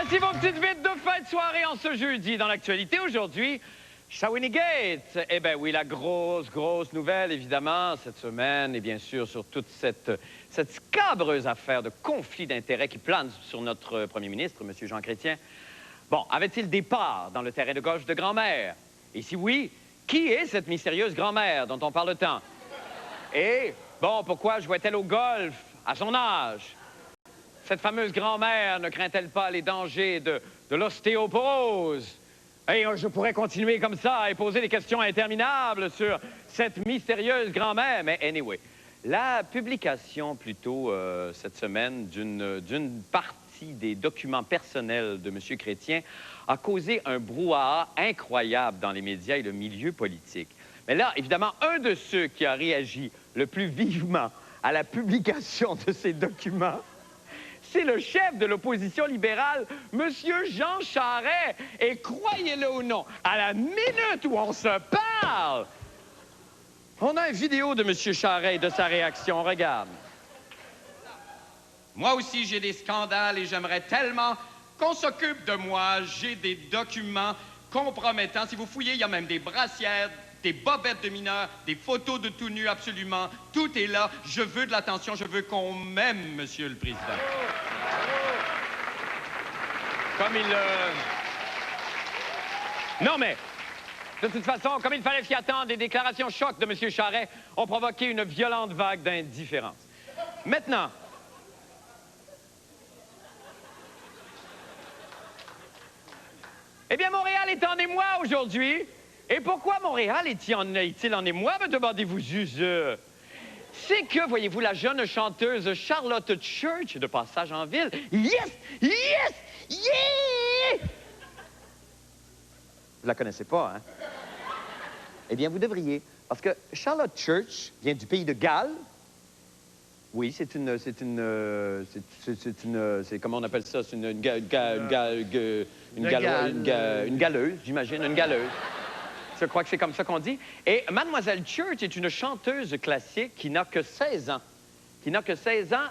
Voici vos petites vites de fin de soirée en ce jeudi. Dans l'actualité aujourd'hui, Shawinigan. Eh bien oui, la grosse nouvelle, évidemment, cette semaine, et bien sûr sur toute cette scabreuse affaire de conflit d'intérêts qui plane sur notre premier ministre, M. Jean Chrétien. Bon, avait-il des parts dans le terrain de golf de grand-mère? Et si oui, qui est cette mystérieuse grand-mère dont on parle tant? Et, bon, pourquoi jouait-elle au golf à son âge? Cette fameuse grand-mère ne craint-elle pas les dangers de l'ostéoporose? Et je pourrais continuer comme ça et poser des questions interminables sur cette mystérieuse grand-mère. Mais anyway, la publication plutôt cette semaine d'une partie des documents personnels de M. Chrétien a causé un brouhaha incroyable dans les médias et le milieu politique. Mais là, évidemment, un de ceux qui a réagi le plus vivement à la publication de ces documents, c'est le chef de l'opposition libérale, M. Jean Charest. Et croyez-le ou non, à la minute où on se parle, on a une vidéo de M. Charest et de sa réaction. Regarde. Moi aussi, j'ai des scandales et j'aimerais tellement qu'on s'occupe de moi. J'ai des documents compromettants. Si vous fouillez, il y a même des brassières, des bobettes de mineurs, des photos de tout nu, absolument. Tout est là. Je veux de l'attention. Je veux qu'on m'aime, Monsieur le Président. Comme il... Non, mais, de toute façon, comme il fallait s'y attendre, des déclarations chocs de M. Charest ont provoqué une violente vague d'indifférence. Maintenant... Eh bien, Montréal est en émoi aujourd'hui. Et pourquoi Montréal est-il en émoi, me demandez-vous juste? C'est que, voyez-vous, la jeune chanteuse Charlotte Church, de passage en ville, yes! Vous la connaissez pas, hein? Eh bien, vous devriez. Parce que Charlotte Church vient du pays de Galles. Oui, c'est comment on appelle ça? C'est une galeuse, j'imagine, une galeuse. Je crois que c'est comme ça qu'on dit. Et Mademoiselle Church est une chanteuse classique qui n'a que 16 ans.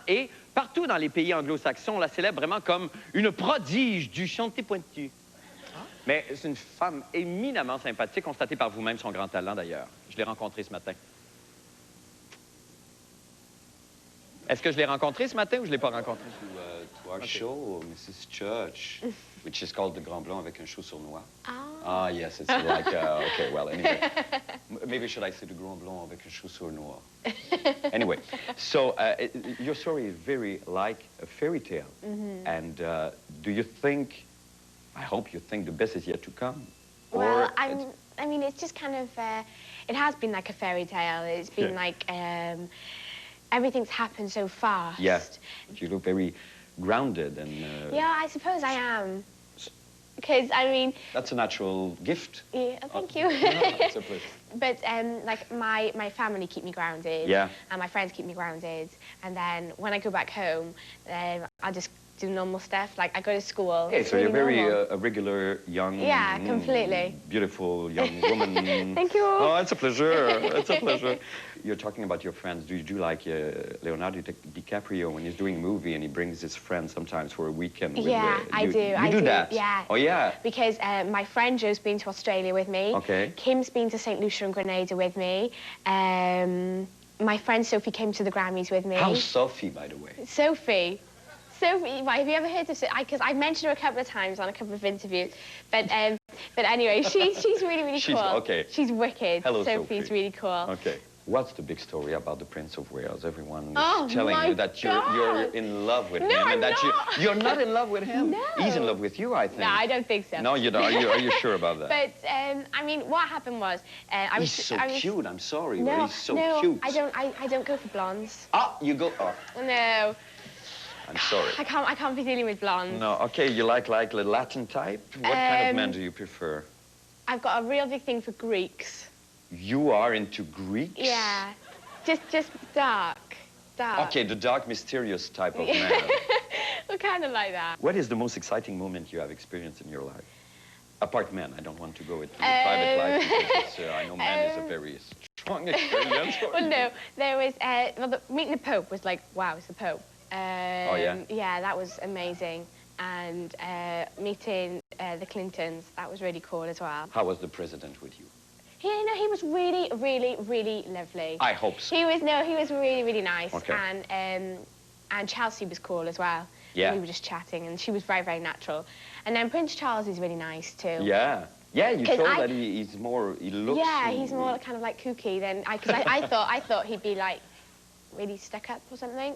Et partout dans les pays anglo-saxons, on la célèbre vraiment comme une prodige du chanté pointu. Mais c'est une femme éminemment sympathique, constatez par vous-même son grand talent d'ailleurs. Je l'ai rencontrée ce matin. Est-ce que je l'ai rencontrée ce matin ou je ne l'ai pas rencontrée? To our show, Mrs. Church, which is called the Grand Blanc avec un chou sur noix. Ah, yes, it's like, okay, well, anyway. Maybe should I say the Grand Blanc avec un chou sur noix? Anyway, so your story is very like a fairy tale. And do you think, I hope you think the best is yet to come? Well, I mean, it's just kind of, it has been like a fairy tale. It's been like, everything's happened so fast. Yeah, you look very grounded and... Yeah, I suppose I am. Because, I mean... That's a natural gift. Yeah, thank you. It's a pleasure. But, like, my family keep me grounded. Yeah. And my friends keep me grounded. And then when I go back home, I just do normal stuff. Like, I go to school. Okay, so really you're very normal. a regular, young... Yeah, completely. Beautiful young woman. Thank you. Oh, it's a pleasure. It's a pleasure. You're talking about your friends. Do you do like Leonardo DiCaprio when he's doing a movie and he brings his friends sometimes for a weekend? With, Yeah, I do. You do that? Yeah. Oh, yeah? Because my friend Joe's been to Australia with me. Okay. Kim's been to St. Lucia and Grenada with me. My friend Sophie came to the Grammys with me. How's Sophie, by the way? Sophie, right, have you ever heard of Sophie? Because I've mentioned her a couple of times on a couple of interviews. But anyway, she's really cool. Okay. She's wicked. Hello, Sophie's Sophie. really cool. Okay. What's the big story about the Prince of Wales? Everyone is Oh, telling my you that you're in love with him. No, and I'm that not. You're not in love with him. No. He's in love with you, I think. No, I don't think so. No, you don't. Are you sure about that? But, I mean, what happened was... He's so cute. I'm sorry, but No, he's so no, cute. I don't go for blondes. Ah, you go... Oh, No. I'm sorry. I can't be dealing with blondes. No, okay, you like the Latin type? What kind of man do you prefer? I've got a real big thing for Greeks. You are into Greeks? Yeah. Just dark. Okay, the dark, mysterious type of man. We're kind of like that. What is the most exciting moment you have experienced in your life? Apart man, I don't want to go into your private life because it's, I know man is a very strong experience. Well, no, there was, meeting the Pope was like, wow, it's the Pope. Oh, yeah? Yeah, that was amazing. and meeting the Clintons. That was really cool as well. How was the president with you? He was really, really, really lovely. I hope so. He was really, really nice. Okay. And Chelsea was cool as well. Yeah. We were just chatting, and she was very, very natural. And then Prince Charles is really nice too. Yeah. Yeah, you told that he's more, he looks... Yeah, he's more kind of like kooky than because I thought he'd be like really stuck up or something.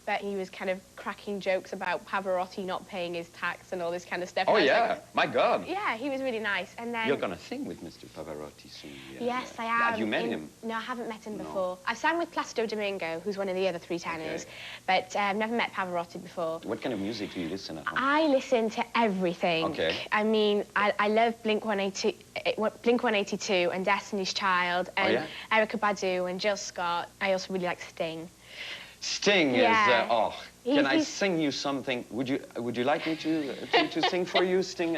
But he was kind of cracking jokes about Pavarotti not paying his tax and all this kind of stuff. Oh, yeah. Like, My God. yeah, he was really nice. And then... You're going to sing with Mr. Pavarotti soon. Yeah. Yes, I am. Have you met him? No, I haven't met him before. I've sang with Placido Domingo, who's one of the other three tenors, but I've never met Pavarotti before. What kind of music do you listen to? I listen to everything. Okay. I mean, I love Blink-182 and Destiny's Child and Erykah Badu and Jill Scott. I also really like Sting. Sting is, can I sing you something? Would you like me to sing for you, Sting,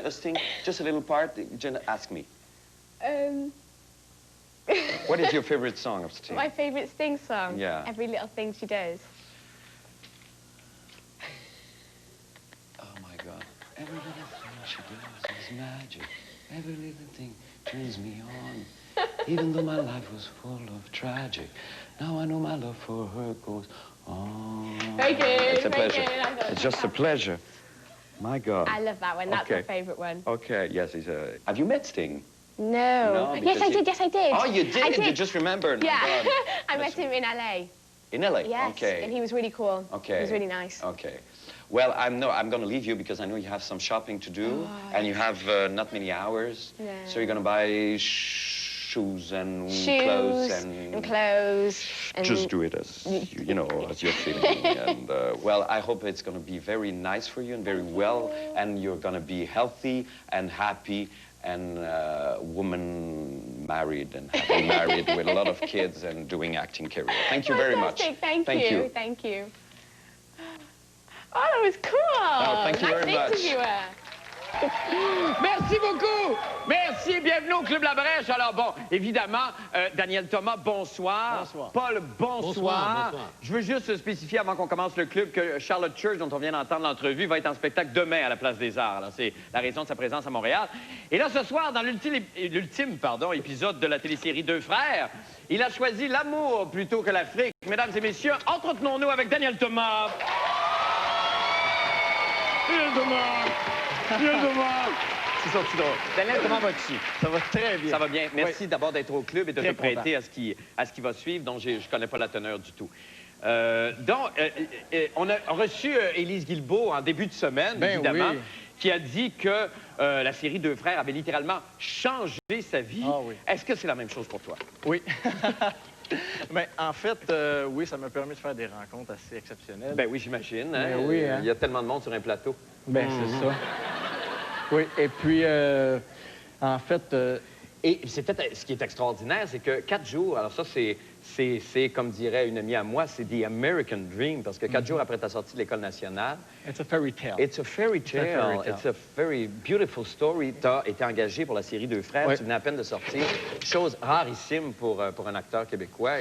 just a little part? Just ask me. What is your favorite song of Sting? My favorite Sting song? Yeah. Every Little Thing She Does. Oh, my God. Every little thing she does is magic. Every little thing turns me on. Even though my life was full of tragic, now I know my love for her goes on. Very good. It's a very pleasure. Good. It's just a pleasure. My God. I love that one. That's my favorite one. Okay, yes, he's a... Have you met Sting? No. Yes, I did. Yes, I did. Oh, you did? I did. You just remembered. Yeah. Oh, I met him in LA. in LA? Yes. Okay. And he was really cool. Okay. He was really nice. Okay. Well, I'm going to leave you because I know you have some shopping to do, and you have not many hours. No. So you're going to buy shoes and clothes and clothes. And just do it as you know, as you're feeling. And well, I hope it's going to be very nice for you and very well, and you're going to be healthy and happy and woman married and happily married with a lot of kids and doing acting career. Thank you very much. Thank you. Thank you. Oh, that was cool. Oh, thank you very much. Interviewer. Merci beaucoup. Merci. Bienvenue au Club La Brèche. Alors, bon, évidemment, Daniel Thomas, bonsoir. Bonsoir. Paul, bonsoir. Bonsoir. Je veux juste spécifier avant qu'on commence le club que Charlotte Church, dont on vient d'entendre l'entrevue, va être en spectacle demain à la Place des Arts. Alors, c'est la raison de sa présence à Montréal. Et là, ce soir, dans l'ultime épisode de la télésérie Deux Frères, il a choisi l'amour plutôt que l'Afrique. Mesdames et messieurs, entretenons-nous avec Daniel Thomas. Daniel Thomas. C'est sorti drôle. Daniel, comment vas-tu? Ça va très bien. Ça va bien. Merci Oui. d'abord d'être au club et de Très te prêter à ce qui va suivre, dont je ne connais pas la teneur du tout. On a reçu Élise Guilbeault en début de semaine, évidemment, qui a dit que la série Deux Frères avait littéralement changé sa vie. Ah, oui. Est-ce que c'est la même chose pour toi? Oui. Mais en fait, oui, ça m'a permis de faire des rencontres assez exceptionnelles. Ben oui, j'imagine. Hein? Ben oui, hein? Il y a tellement de monde sur un plateau. Ben, c'est ça. Oui, et puis, en fait... Et c'est peut-être ce qui est extraordinaire, c'est que 4 jours, alors ça, c'est comme dirait une amie à moi, c'est the American Dream, parce que 4 jours après ta sortie de l'École nationale... It's a fairy tale. It's a fairy tale. It's a very beautiful story. Tu as été engagé pour la série Deux Frères. Oui. Tu venais à peine de sortir. Chose rarissime pour un acteur québécois.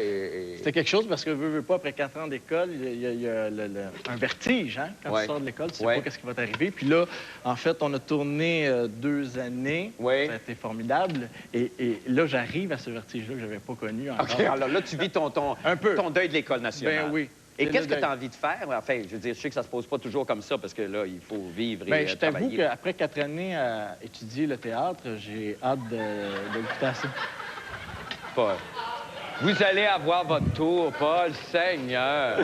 C'était quelque chose parce que, veux pas, après 4 ans d'école, il y a un vertige, hein? Quand tu sors de l'école, tu sais pas qu'est-ce qui va t'arriver. Puis là, en fait, on a tourné 2 années. Oui. Ça a été formidable. Et là, j'arrive à ce vertige-là que j'avais pas connu encore. OK, alors là, tu vis ton deuil de l'École nationale. Ben oui. Et qu'est-ce que tu as envie de faire? Enfin, je veux dire, je sais que ça se pose pas toujours comme ça, parce que là, il faut vivre et je t'avoue travailler. qu'après 4 années à étudier le théâtre, j'ai hâte de goûter à ça. Paul, vous allez avoir votre tour, Paul, Seigneur.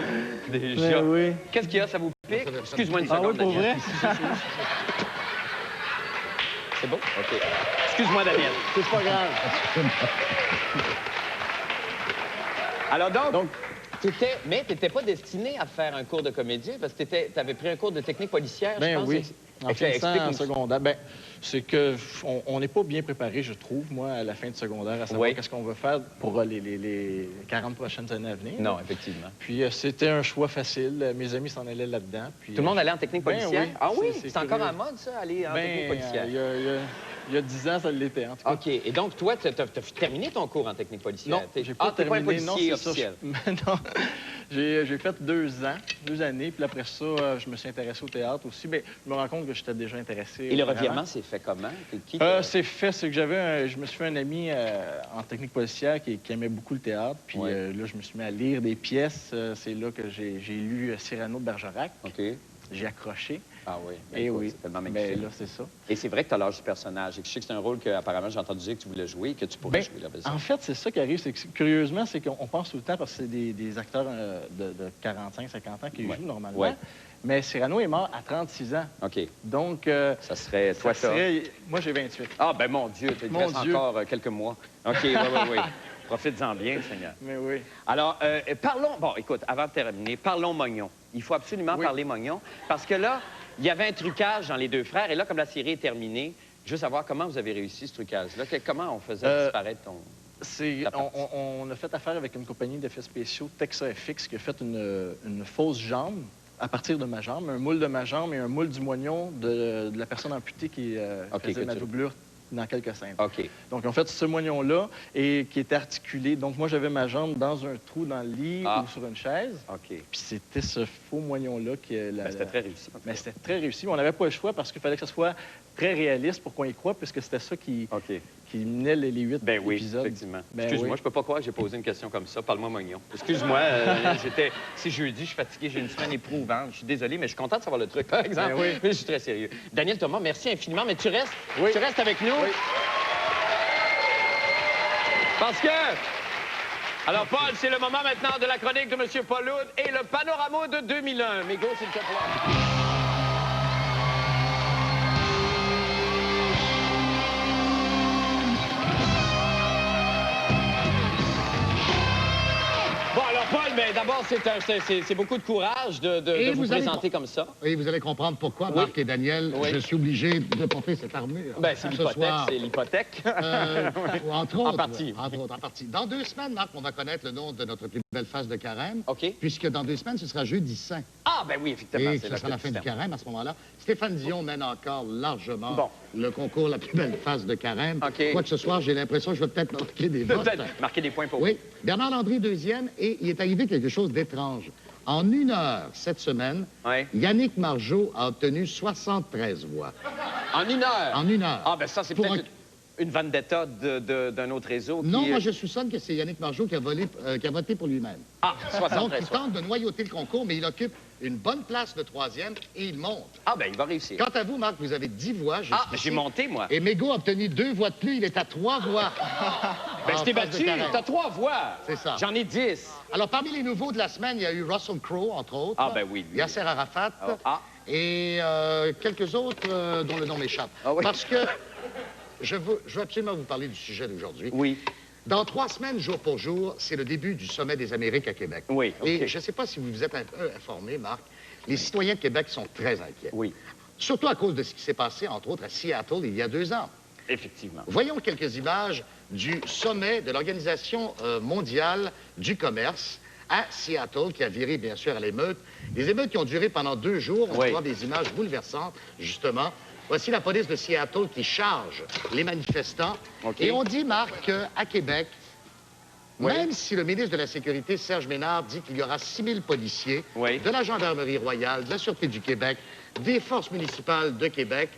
Déjà. Ben oui. Qu'est-ce qu'il y a? Ça vous pique? Excuse-moi une seconde, Ah oui, pour Daniel. vrai? C'est bon? OK. Excuse-moi, Daniel. C'est pas grave. Alors donc mais tu n'étais pas destiné à faire un cours de comédien parce que tu avais pris un cours de technique policière, je pense. Oui. En finissant en secondaire. Ben, c'est qu'on n'est pas bien préparé, je trouve, moi, à la fin de secondaire, à savoir qu'est-ce qu'on va faire pour les 40 prochaines années à venir. Non, effectivement. Puis c'était un choix facile. Mes amis s'en allaient là-dedans. Puis, tout le monde allait en technique policière? Oui. Ah oui? C'est encore à mode, ça, aller en technique policière? Il y a 10 ans, ça l'était, en tout cas. OK. Et donc, toi, tu as terminé ton cours en technique policière? Non, j'ai pas terminé. T'es pas un policier officiel? Non, j'ai fait 2 ans, 2 années, puis après ça, je me suis intéressé au théâtre aussi. Bien, je me rends compte que j'étais déjà intéressé. Et le revirement s'est fait comment? C'est que je me suis fait un ami en technique policière qui aimait beaucoup le théâtre, puis là, je me suis mis à lire des pièces. C'est là que j'ai lu Cyrano de Bergerac. OK. J'ai accroché. Ah oui. Et oui. C'est tellement magnifique. Mais là, c'est ça. Et c'est vrai que tu as l'âge du personnage. Et que je sais que c'est un rôle que, apparemment, j'ai entendu dire que tu voulais jouer et que tu pourrais jouer. Là, en fait, c'est ça qui arrive. C'est que, curieusement, c'est qu'on pense tout le temps, parce que c'est des acteurs de 45, 50 ans qui jouent normalement. Ouais. Mais Cyrano est mort à 36 ans. OK. Donc, ça serait... Toi, moi, j'ai 28. Ah, ben mon Dieu, il te reste encore quelques mois. OK, oui. Profites-en bien, Seigneur. Mais oui. Alors, parlons... Bon, écoute, avant de terminer, parlons Mognon. Il faut absolument parler Mognon, parce que là, il y avait un trucage dans Les Deux Frères, et là, comme la série est terminée, je veux savoir comment vous avez réussi ce trucage-là. Comment on faisait disparaître ton... On a fait affaire avec une compagnie d'effets spéciaux, Texa FX, qui a fait une fausse jambe à partir de ma jambe, un moule de ma jambe et un moule du moignon de la personne amputée qui faisait ma doublure dans quelques scènes. OK. Donc, ils ont fait ce moignon-là et qui était articulé. Donc, moi, j'avais ma jambe dans un trou dans le lit ou sur une chaise. OK. Puis c'était ce faux moignon-là qui... C'était très réussi. Mais c'était très réussi. On n'avait pas le choix parce qu'il fallait que ce soit très réaliste pour qu'on y croie, puisque c'était ça qui menait les 8 épisodes. Effectivement. Excuse-moi, je peux pas croire que j'ai posé une question comme ça. Parle-moi Mognon. Excuse-moi, c'est jeudi, je suis fatigué, j'ai une semaine éprouvante. Je suis désolé, mais je suis content de savoir le truc, par exemple. Mais je suis très sérieux. Daniel Thomas, merci infiniment, mais tu restes avec nous. Oui. Parce que... Alors, Paul, c'est le moment maintenant de la chronique de M. Paul Oud et le panorama de 2001. Mégo, s'il te plaît. Paul, mais d'abord, c'est beaucoup de courage de vous présenter comme ça. Et vous allez comprendre pourquoi, Marc et Daniel, je suis obligé de porter cette armure. Bien, c'est l'hypothèque, entre autres. En partie. Dans 2 semaines, Marc, on va connaître le nom de notre plus belle phase de carême. OK. Puisque dans 2 semaines, ce sera jeudi saint. Ah, ben oui, effectivement. Et ce sera la fin du carême à ce moment-là. Stéphane Dion mène encore largement le concours La plus belle phase de carême. Quoique ce soir, j'ai l'impression que je vais peut-être marquer des votes. Peut-être marquer des points pour vous. Oui. Bernard Landry, 2e, et il est arrivé quelque chose d'étrange. En 1 heure, cette semaine, Yannick Margeau a obtenu 73 voix. En 1 heure? En 1 heure. Ah, ben ça, c'est peut-être une vendetta d'un autre réseau qui... Non, moi, je soupçonne que c'est Yannick Margeau qui a voté pour lui-même. Ah, 73. Donc, il tente de noyauter le concours, mais il occupe une bonne place de 3e et il monte. Ah, ben il va réussir. Quant à vous, Marc, vous avez 10 voix. Ah, j'ai monté, moi. Et Mégo a obtenu 2 voix de plus. Il est à 3 voix. Ben, je t'ai battu. T'as 3 voix. C'est ça. J'en ai 10. Alors, parmi les nouveaux de la semaine, il y a eu Russell Crowe, entre autres. Ah, ben oui. Yasser Arafat. Et quelques autres dont le nom m'échappe. Ah, oui. Parce que je veux absolument vous parler du sujet d'aujourd'hui. Oui. Dans 3 semaines, jour pour jour, c'est le début du Sommet des Amériques à Québec. Oui, Et je ne sais pas si vous vous êtes un peu informé, Marc, les citoyens de Québec sont très inquiets. Oui. Surtout à cause de ce qui s'est passé, entre autres, à Seattle il y a 2 ans. Effectivement. Voyons quelques images du sommet de l'Organisation mondiale du commerce à Seattle, qui a viré, bien sûr, à l'émeute. Des émeutes qui ont duré pendant 2 jours. On voit des images bouleversantes, justement. Voici la police de Seattle qui charge les manifestants. Et on dit, Marc, qu'à Québec, même si le ministre de la Sécurité, Serge Ménard, dit qu'il y aura 6 000 policiers de la Gendarmerie royale, de la Sûreté du Québec, des forces municipales de Québec,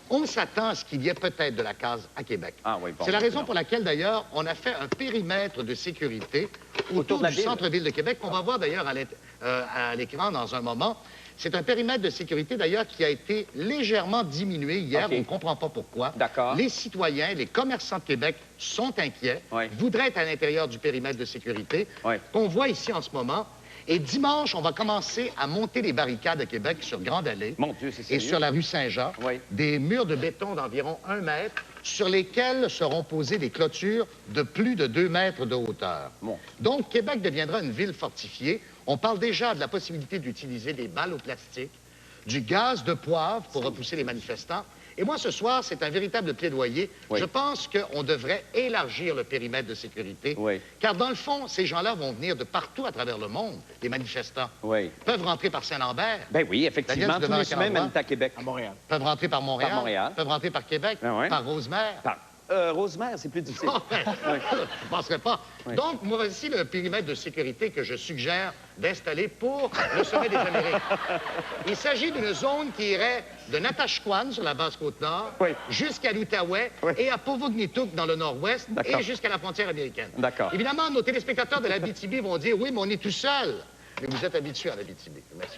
on s'attend à ce qu'il y ait peut-être de la case à Québec. C'est la raison pour laquelle, d'ailleurs, on a fait un périmètre de sécurité autour du centre-ville de Québec, qu'on va voir d'ailleurs à l'écran dans un moment. C'est un périmètre de sécurité, d'ailleurs, qui a été légèrement diminué hier. On ne comprend pas pourquoi. Les citoyens, les commerçants de Québec sont inquiets, voudraient être à l'intérieur du périmètre de sécurité qu'on voit ici en ce moment. Et dimanche, on va commencer à monter les barricades à Québec sur Grande Allée. Mon Dieu, c'est sérieux? Et sur la rue Saint-Jean, des murs de béton d'environ 1 mètre sur lesquels seront posées des clôtures de plus de 2 mètres de hauteur. Donc, Québec deviendra une ville fortifiée. On parle déjà de la possibilité d'utiliser des balles au plastique, du gaz de poivre pour repousser les manifestants Et moi, ce soir, c'est un véritable plaidoyer. Oui. Je pense qu'on devrait élargir le périmètre de sécurité. Oui. Car dans le fond, ces gens-là vont venir de partout à travers le monde, les manifestants. Oui. Peuvent rentrer par Saint-Lambert. Ben oui, effectivement. Daniel, tu Tous devais les à quel semaines, endroit? même à Québec. À Montréal. Peuvent rentrer par Montréal. Par Montréal. Peuvent rentrer par Québec. Ah ouais. Par Rosemère. Rosemère, c'est plus difficile. Oh, ben, je ne penserais pas. Oui. Donc, moi, voici le périmètre de sécurité que je suggère d'installer pour le sommet des Amériques. Il s'agit d'une zone qui irait de Natashquan, sur la Basse-Côte-Nord, Oui. jusqu'à l'Outaouais Oui. et à Povognituk, dans le nord-ouest, D'accord. et jusqu'à la frontière américaine. D'accord. Évidemment, nos téléspectateurs de l'Abitibi vont dire, oui, mais on est tout seul. Mais vous êtes habitués à l'Abitibi, merci.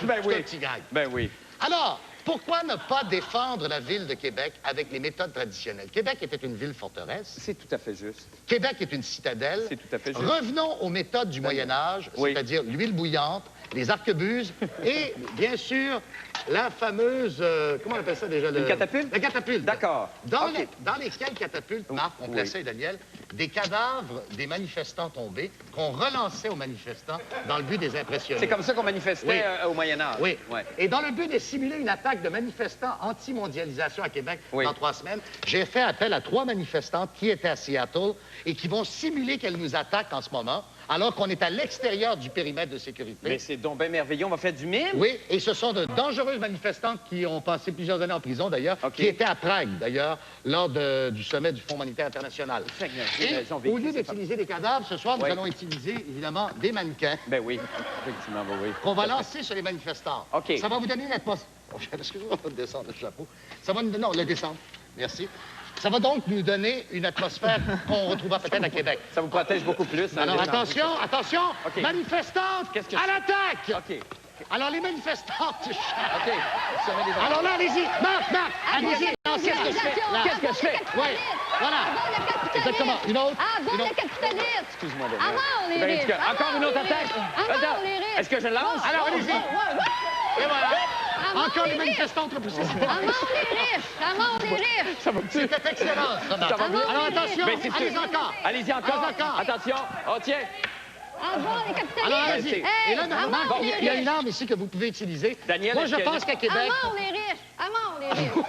Ben C'est oui. un petit gag. Ben oui. Alors, pourquoi ne pas défendre la ville de Québec avec les méthodes traditionnelles? Québec était une ville forteresse. C'est tout à fait juste. Québec est une citadelle. C'est tout à fait juste. Revenons aux méthodes du Moyen Âge, Oui. c'est-à-dire l'huile bouillante, les arquebuses et, bien sûr, la fameuse... comment on appelle ça déjà? Une catapulte? La catapulte. D'accord. Dans, OK. dans lesquelles catapultes, Marc, on Oui. plaçait, Daniel, des cadavres des manifestants tombés qu'on relançait aux manifestants dans le but des impressionner. C'est comme ça qu'on manifestait Oui. au Moyen-Âge. Oui. Ouais. Et dans le but de simuler une attaque de manifestants anti-mondialisation à Québec Oui. dans 3 semaines, j'ai fait appel à 3 manifestantes qui étaient à Seattle et qui vont simuler qu'elles nous attaquent en ce moment, alors qu'on est à l'extérieur du périmètre de sécurité. Mais c'est donc bien merveilleux. On va faire du mime? Oui, et ce sont de dangereuses manifestantes qui ont passé plusieurs années en prison, d'ailleurs, OK. qui étaient à Prague, d'ailleurs, lors du sommet du Fonds monétaire international. Et au lieu d'utiliser des cadavres, ce soir, nous Oui. allons utiliser, évidemment, des mannequins Ben oui, effectivement, ben oui. qu'on va lancer sur les manifestants. OK. Ça va vous donner une atmosphère... Excusez-moi, on va descendre le chapeau. Ça va nous donner... Non, le descendre. Merci. Ça va donc nous donner une atmosphère qu'on retrouvera peut-être à Québec. Ça vous protège beaucoup plus. hein, Alors, les- attention, attention! OK. Manifestantes, Qu'est-ce que à c'est? l'attaque! OK. Alors, les manifestantes... OK. Sommet des Alors là, allez-y! Marc, allez-y! Lancez. Qu'est-ce que je fais? Qu'est-ce que je fais? Oui, voilà. Exactement. Une autre? Avant Une le autre. capitalisme! Excuse-moi, Daniel. Avant les Ben, riches! excuse- Encore une autre attaque? Avant Attends. les riches! Est-ce que je lance? Alors, allez-y! Et voilà. Avant Encore les les riches. manifestantes repoussées. Avant les riches! Avant les riches! Ça va-tu? C'était excellent, ça, Marc. Ça va bien? Alors, attention, Ben, c'est allez sûr. encore. Allez-y encore. Allez encore. Attention. Oh, tiens. Avant les capitalistes! Alors, allez-y. Hey, Et là, avant Marc, les il y a riches. une arme ici que vous pouvez utiliser. Daniel, moi, est-ce je qu'il y a pense une- qu'à Québec... Avant les riches! Avant les riches!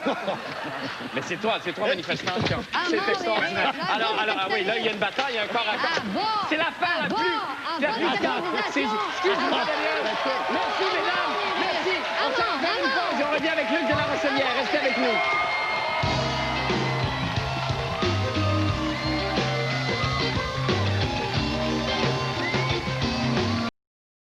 Mais c'est toi manifestants qui ont... Ah C'est non, extraordinaire. mais- Alors, ah oui, là, il y a une bataille, il y a un corps à corps. Avant! C'est l'affaire la plus... Avant la la plus... colonisation! Excuse-moi, Daniel. Merci, mesdames. Merci. On s'en va faire une pause et on revient avec Luc de la Rosselière. Restez avec nous.